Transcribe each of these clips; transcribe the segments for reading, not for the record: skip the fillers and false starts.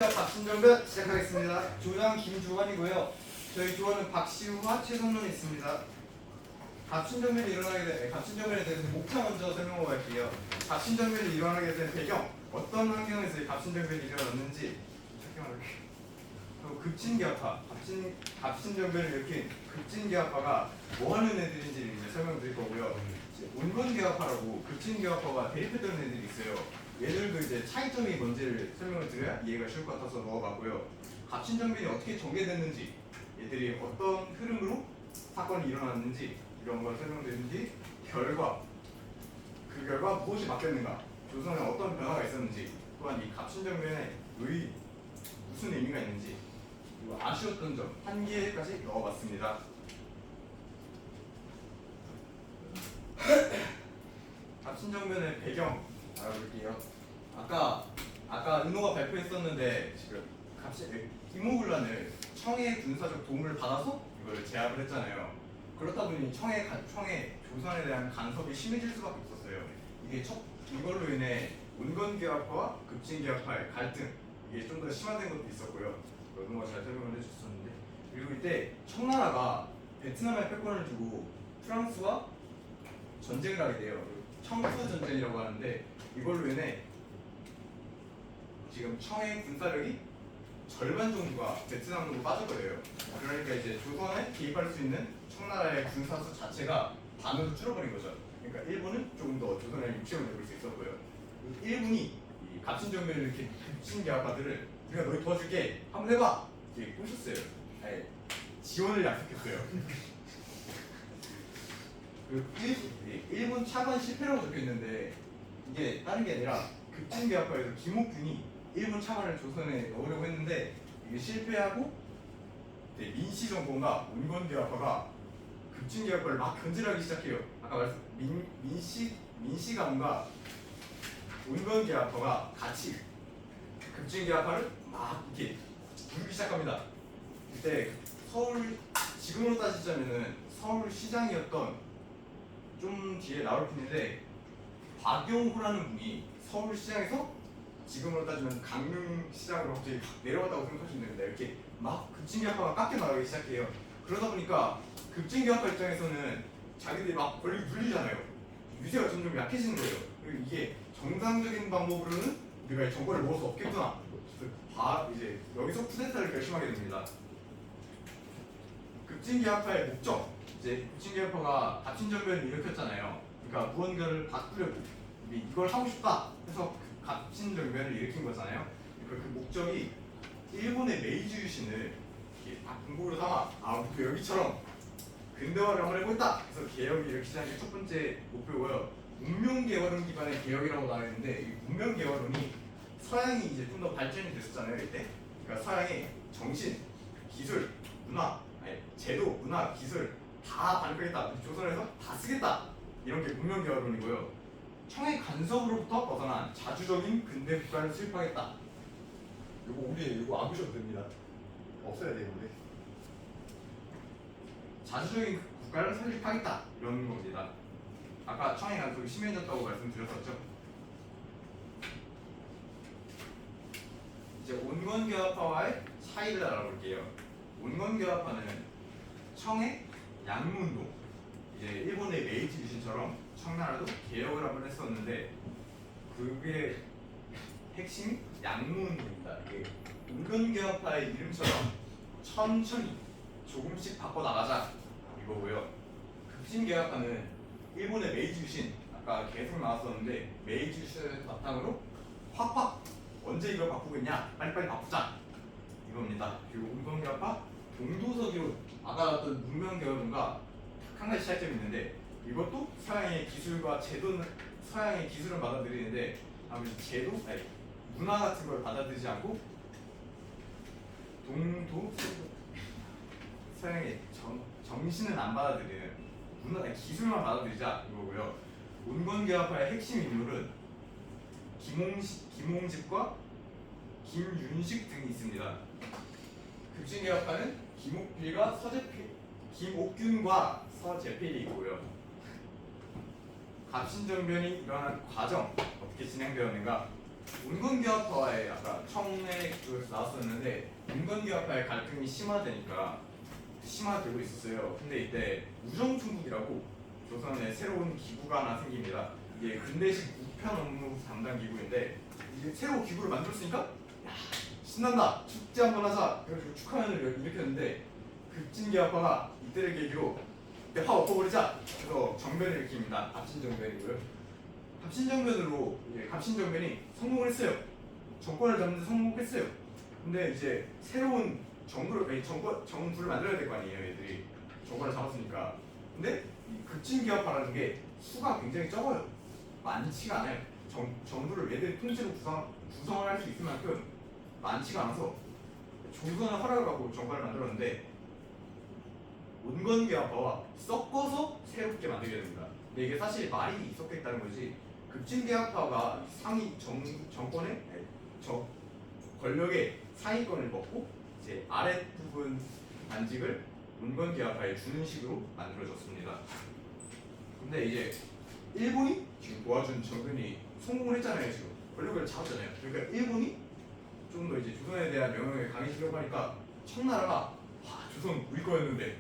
박신정변 시작하겠습니다. 조장 김주환이고요. 저희 조원은 박시우와 최선론이 있습니다. 갑신정변이 일어나게 된 갑신정변에 대해서 목차 먼저 설명하고 갈게요. 갑신정변이 일어나게 된 배경, 어떤 환경에서 이 갑신정변이 일어났는지 그리고 급진기압화, 갑신정변을 일으킨 급진기압화가 뭐 하는 애들인지 이제 설명드릴 거고요. 온건기압화라고 급진기압화가 대립했던 애들이 있어요. 얘들도 이제 차이점이 뭔지를 설명을 드려야 이해가 쉬울 것 같아서 넣어봤고요. 갑신정변이 어떻게 전개됐는지, 얘들이 어떤 흐름으로 사건이 일어났는지 이런 걸 설명드린 뒤 결과, 그 결과 무엇이 바뀌었는가, 조선에 어떤 변화가 있었는지, 또한 이 갑신정변의 무슨 의미가 있는지, 그리고 아쉬웠던 점 한 개까지 넣어봤습니다. 갑신정변의 배경 알아볼게요. 아까 은호가 발표했었는데 지금 이모군란을 청해의 군사적 도움을 받아서 이걸 제압을 했잖아요. 그렇다 보니 청해 조선에 대한 간섭이 심해질 수밖에 없었어요. 이걸로 인해 온건기압화와 급진기압화의 갈등, 이게 좀 더 심화된 것도 있었고요. 은호가 잘 설명을 해주셨는데, 그리고 이때 청나라가 베트남의 패권을 두고 프랑스와 전쟁을 하게 돼요. 청수 전쟁이라고 하는데, 이걸로 인해 지금 청해 군사력이 절반 정도가 베트남으로 빠져버려요. 그러니까 이제 조선에 개입할 수 있는 청나라의 군사수 자체가 반으로 줄어버린 거죠. 그러니까 일본은 조금 더 조선에 육심을 내볼 수 있었고요. 일본이 이 갑신정변을 이렇게 급진기압화들을 우리가 너희 도와줄게, 한번 해봐, 이렇게 꼬셨어요. 지원을 약속했어요. 일본 차관 실패라고 적혀있는데, 이게 다른 게 아니라 급진기압화에서 김옥균이 일본 차관을 조선에 넣으려고 했는데 이게 실패하고, 민씨정권과 온건기압화가 급진기압화를 막 견제하기 시작해요. 아까 말씀 민씨강과 온건기압화가 같이 급진기압화를 막 이렇게 부르기 시작합니다. 그때 지금으로 따지자면은 서울시장이었던, 좀 뒤에 나올 분인데, 박용호라는 분이 서울시장에서 지금으로 따지면 강릉시장으로 갑자기 내려갔다고 생각하시면 됩니다. 이렇게 막 급진기압화가 깎여 나가기 시작해요. 그러다 보니까 급진기압화 입장에서는 자기들이 막 권력이 눌리잖아요. 유세가 점점 약해지는 거예요. 그리고 이게 정상적인 방법으로는 우리가 이 정권을 먹을 수 없겠구나. 이제 여기서 쿠데타를 결심하게 됩니다. 급진기압화의 목적, 이제 급진기압화가 갑신정변을 일으켰잖아요. 그러니까 무언가를 바꾸려고 이걸 하고 싶다 해서 갑신정변을 일으킨 거잖아요. 그러니까 그 목적이 일본의 메이지 유신을 궁극으로 삼아 우리도 여기처럼 근대화를 한번 해보겠다 해서 개혁을 일으키자는 게 첫 번째 목표고요. 문명개화론 기반의 개혁이라고 나와 있는데, 이 문명개화론이 서양이 이제 좀 더 발전이 됐었잖아요. 이때 그러니까 서양의 정신, 기술, 제도, 문화, 기술 다 반영하겠다, 조선에서 다 쓰겠다, 이런 게 문명개화론이고요. 청의 간섭으로부터 벗어난 자주적인 근대 국가를 수립하겠다. 이거 안 보셔도 됩니다. 없어야 돼요, 원래. 자주적인 국가를 설립하겠다, 이런 겁니다. 아까 청의 간섭이 심해졌다고 말씀드렸었죠. 이제 온건기압화와의 차이를 알아볼게요. 온건기압화는 청의 양문동, 이제 일본의 메이지 유신처럼 청나라도 개혁을 한번 했었는데, 그게 핵심이 양문입니다. 이게 온건기압화의 이름처럼 천천히 조금씩 바꿔나가자 이거고요. 급진기압화는 일본의 메이지 유신, 아까 계속 나왔었는데 메이지 유신을 바탕으로 확 언제 이걸 바꾸겠냐, 빨리빨리 바꾸자 이겁니다. 그리고 온건기압화, 동도서기로 아까 나왔던 문명개혁론과 한 가지 차이점이 있는데, 이것도 서양의 기술과 서양의 기술을 받아들이는데 아무래도 문화 같은 걸 받아들이지 않고 서양의 정신은 안 받아들이는 기술만 받아들이자 이거고요. 온건기압화의 핵심 인물은 김홍집과 김윤식 등이 있습니다. 급진기압화는 김옥균과 서재필이 있고요. 갑신정변이 일어난 과정 어떻게 진행되었는가? 온건기화파와의 아까 청에 그것도 나왔었는데 온건기화파의 갈등이 심화되고 있었어요. 근데 이때 우정총국이라고 조선에 새로운 기구가 하나 생깁니다. 이게 근대식 우편 업무 담당 기구인데 이게 새로 기구를 만들었으니까 야, 신난다 축제 한번 하자. 그래서 축하면을 일으켰는데 급진기화파가 이때를 계기로 이때 화 엎어버리자. 그래서 정변을 일으킵니다. 갑신정변이고요. 갑신정변으로 갑신정변이 성공을 했어요. 정권을 잡는 데 성공했어요. 근데 이제 새로운 정부를 만들어야 될 거 아니에요, 얘들이. 정권을 잡았으니까. 근데 이 급진기화파라는 게 수가 굉장히 적어요. 많지가 않아요. 정부를 얘들이 통째로 구성을 할 수 있을 만큼 많지가 않아서 조선을 허락을 받고 정권을 만들었는데 온건기화파와 섞어서 새롭게 만들게 됩니다. 근데 이게 사실 말이 섞여있다는 거지. 급진기화파가 상위 정권의 권력의 상위권을 먹고 이제 아랫부분 관직을 온건기화파에 주는 식으로 만들어졌습니다. 근데 이제 일본이 지금 도와준 정권이 성공을 했잖아요. 지금 권력을 잡았잖아요. 그러니까 일본이 좀 더 이제 조선에 대한 영향을 강해지려고 하니까 청나라가 와, 조선 우리 거였는데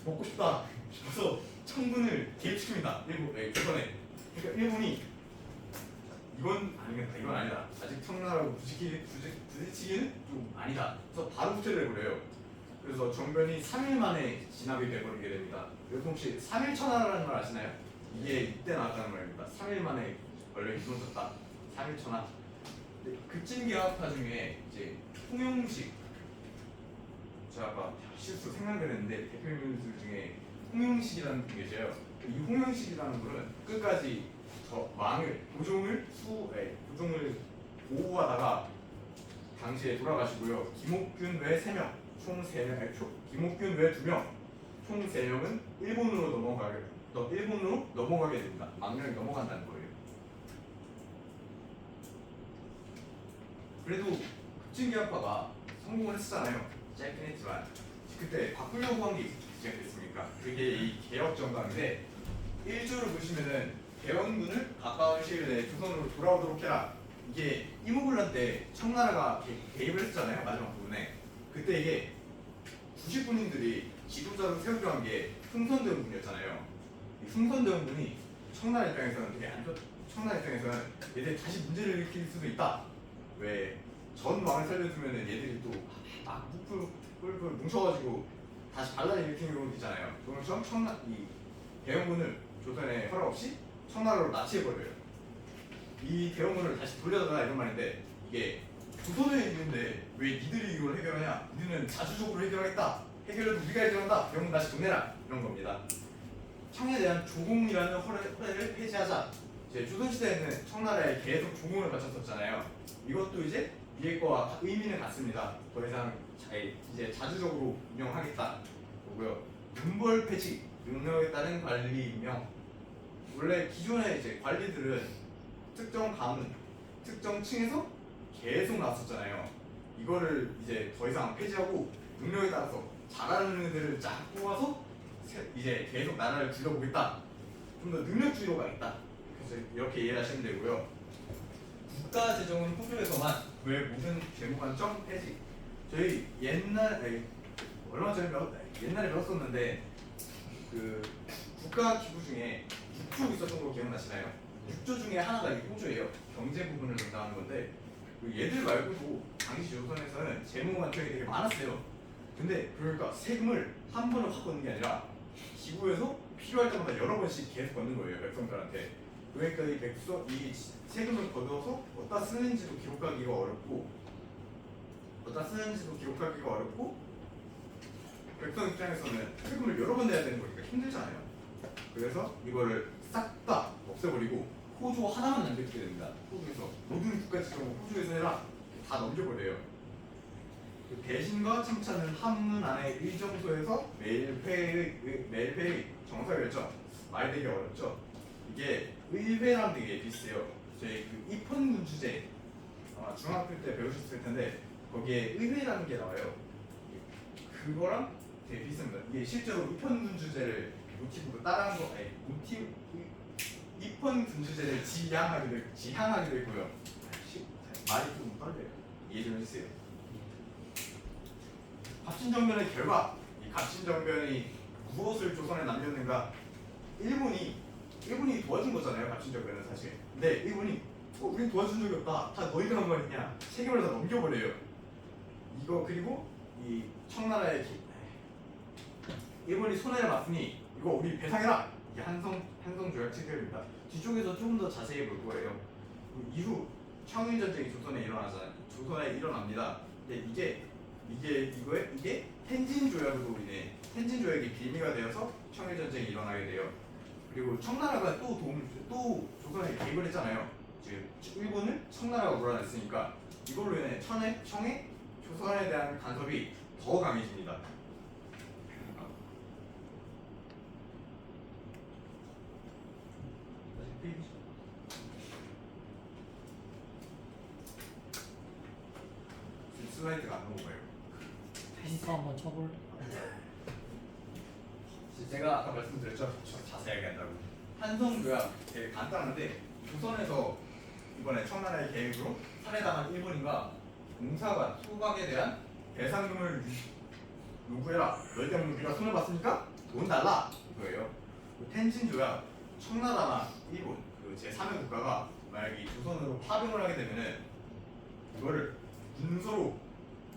먹고 싶다 싶어서 청군을 개입시킵니다. 조선에. 그러니까 일본이 이건 아니겠다, 이건 아니다. 아직 청나라하고 부딪히기는 좀 아니다. 그래서 바로 후퇴를 해버려요. 그래서 정변이 3일 만에 진압이 돼버리게 됩니다. 여러분 혹시 3일 천하라는 말 아시나요? 이게 이때 나왔다는 말입니다. 3일 만에 권력이 무너졌다. 3일 천하. 급진기화파 중에 이제 홍영식, 제가 아까 실수 생각했는데 대표인물 중에 홍영식이라는 분이 계세요. 이 홍영식이라는 분은 끝까지 고종을 보호하다가 당시에 돌아가시고요. 김옥균 외 3명, 김옥균 외 2명, 총 3명은 일본으로 넘어가게 됩니다. 망명이 넘어간다는 거예요. 그래도 급진기화파가 성공을 했잖아요. 짧긴 했지만 그때 바꾸려고 한 게 시작됐습니까? 그게 이 개혁정당인데 1조를 보시면은 개헌군을 가까운 시일 내에 조선으로 돌아오도록 해라. 이게 이모군란 때 청나라가 개입을 했잖아요. 마지막 부분에. 그때 이게 구식군인들이 지도자로 세우려 한 게 흥선대원군이었잖아요. 이 흥선대원군이 청나라 입장에서는 되게 안 좋. 청나라 입장에서는 얘들 다시 문제를 일으킬 수도 있다. 왜 전 왕을 살려두면은 얘들이 또 막 뿔뿔 뭉쳐가지고 다시 반란을 일으키는 경우도 있잖아요. 그러면 이 대원군을 조선에 허락 없이 청나라로 납치해버려요. 이 대원군을 다시 돌려달라 이런 말인데 이게 조선에 있는데 왜 니들이 이걸 해결하냐? 니들은 자주적으로 해결하겠다. 해결해도 우리가 해결한다. 대원군 다시 보내라 이런 겁니다. 청에 대한 조공이라는 허례를 폐지하자. 이제 조선시대에는 청나라에 계속 조공을 바쳤었잖아요. 이것도 이제 위에 거와 의미는 같습니다. 더 이상 이제 자주적으로 운영하겠다. 보고요. 문벌 폐지, 능력에 따른 관리 임명. 원래 기존의 이제 관리들은 특정 가문, 특정 층에서 계속 나왔었잖아요. 이거를 이제 더 이상 폐지하고 능력에 따라서 잘하는 애들을 쫙 뽑아서 이제 계속 나라를 굴려보겠다. 좀 더 능력주의로 가겠다. 그래서 이렇게 이해하시면 되고요. 국가 재정은 호주에서만 왜 모든 재무관점 폐지. 저희 얼마 전에 옛날에 배웠었는데 그 국가 기구 중에 6조 있었던 거 기억나시나요? 6조 중에 하나가 이 호주예요. 경제 부분을 담당하는 건데 얘들 말고도 당시 조선에서는 재무관청이 되게 많았어요. 근데 그러니까 세금을 한 번에 확 걷는 게 아니라 기구에서 필요할 때마다 여러 번씩 계속 걷는 거예요, 백성들한테. 그러니까 이 세금을 걷어서 어디다 쓰는지도 기록하기가 어렵고 백성 입장에서는 세금을 여러 번 내야 되는 거니까 힘들잖아요. 그래서 이거를 싹 다 없애버리고 호주 하나만 남겨두게 됩니다. 호주에서 모든 국가 지정을 호주에서 해라 다 넘겨버려요. 대신과 칭찬은 한문 안에 일정소에서 매일 회의 정사 결정. 말 되게 어렵죠. 이게 의회랑 되게 비슷해요. 저희 그 입헌군 주제 아마 중학교 때 배우셨을 텐데 거기에 의회라는 게 나와요. 그거랑 되게 비슷합니다. 이게 실제로 입헌군 주제를 모티브로 따라한 거, 입헌 군주제를 지향하게 되고요. 말이 좀 떨려요. 이해 좀 해주세요. 갑신정변의 결과, 이 갑신정변이 무엇을 조선에 남겼는가? 일본이 도와준 거잖아요. 갑신정변은 사실. 근데 일본이 우린 도와준 적이 없다. 다 너희가 한 거 아니냐? 책임을 다 넘겨버려요. 이거 그리고 이 청나라의 일본이 손해를 봤으니 이거 우리 배상해라. 이게 한성조약 체결입니다. 뒤쪽에서 조금 더 자세히 볼 거예요. 이후 청일 전쟁이 조선에 일어납니다. 근데 이게 텐진 조약으로 인해 텐진 조약이 빌미가 되어서 청일 전쟁이 일어나게 돼요. 그리고 청나라가 또 조선에 개입을 했잖아요. 지금 일본을 청나라가 몰아냈으니까 이걸로 인해 청에 조선에 대한 간섭이 더 강해집니다. 슬라이드가 안 넘어가요. 힌트 한번 쳐볼래? 제가 아까 말씀드렸죠. 자세하게 한다고. 한성조약 되게 간단한데 조선에서 이번에 청나라의 계획으로 살해당한 일본인과 공사관, 소각에 대한 배상금을 요구해라. 너희 때문에 우리가 손을 봤으니까 돈 달라. 이거예요. 텐진조약, 청나라나 일본 그 제3의 국가가 만약에 이 조선으로 파병을 하게 되면은 이거를 문서로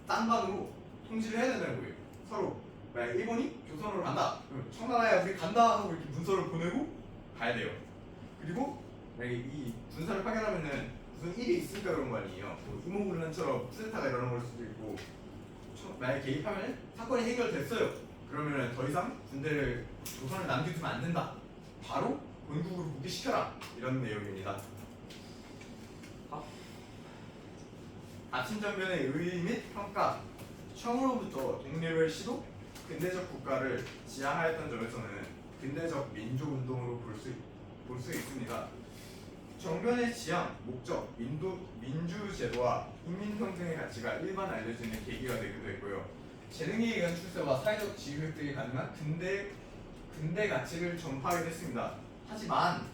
딴방으로 통지를 해야 된다는 거예요. 서로 만약 일본이 조선으로 간다. 청나라에 우리 간다 하고 이렇게 문서를 보내고 가야 돼요. 그리고 만약에 이 군사를 파견하면은 무슨 일이 있으니까 그런 거 아니에요. 뭐 이모군란처럼 쿠데타가 일어난 걸 수도 있고 만약에 개입하면 사건이 해결됐어요. 그러면은 더 이상 군대를 조선을 남겨두면 안 된다. 바로 본국으로 복귀시켜라. 이런 내용입니다. 갑신정변의 의의 및 평가. 청으로부터 독립을 시도 근대적 국가를 지향하였던 점에서는 근대적 민주운동으로 볼 수 있습니다. 정변의 지향, 목적, 민주제도와 인민평등의 가치가 일반 알려지는 계기가 되기도 했고요. 재능에 의한 출세와 사회적 지위 획득이 가능한 근대 가치를 전파하게 됐습니다. 하지만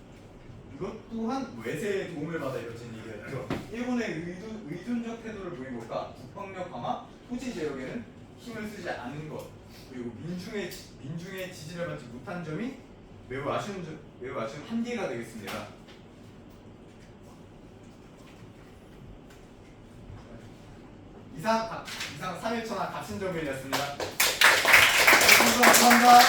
이것 또한 외세의 도움을 받아 이뤄진 일이었죠. 일본의 의존적 태도를 보이고까 국방력 강화, 토지 제역에는 힘을 쓰지 않는 것, 그리고 민중의 지지를 받지 못한 점이 매우 아쉬운 한계가 되겠습니다. 이상 3일천하 갑신정변이었습니다. 감사합니다.